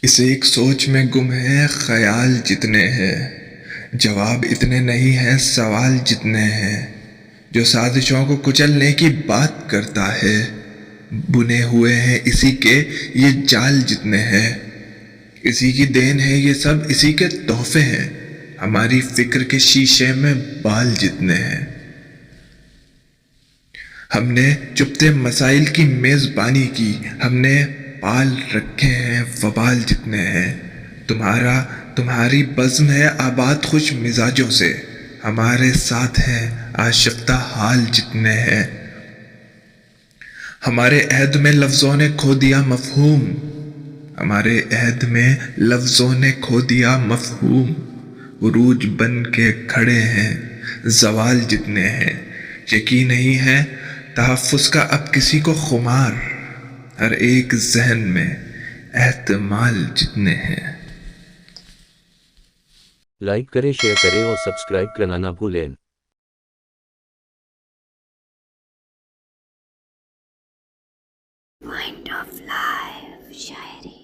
اس ایک سوچ میں گم ہے خیال جتنے ہیں، جواب اتنے نہیں ہیں سوال جتنے ہیں۔ جو سازشوں کو کچلنے کی بات کرتا ہے، بنے ہوئے ہیں اسی کے یہ جال جتنے ہیں۔ اسی کی دین ہے یہ سب، اسی کے تحفے ہیں، ہماری فکر کے شیشے میں بال جتنے ہیں۔ ہم نے چپتے مسائل کی میزبانی کی، ہم نے پال رکھے ہیں وبال جتنے ہیں۔ تمہاری بزم ہے آباد خوش مزاجوں سے، ہمارے ساتھ ہیں آشفتہ حال جتنے ہیں۔ ہمارے عہد میں لفظوں نے کھو دیا مفہوم، ہمارے عہد میں لفظوں نے کھو دیا مفہوم۔ عروج بن کے کھڑے ہیں زوال جتنے ہیں۔ یقین نہیں ہے تحفظ کا اب کسی کو خمار، ہر ایک ذہن میں احتمال جتنے ہیں۔ لائک کریں، شیئر کریں اور سبسکرائب کرنا نہ بھولیں۔ Mind of life, شاعری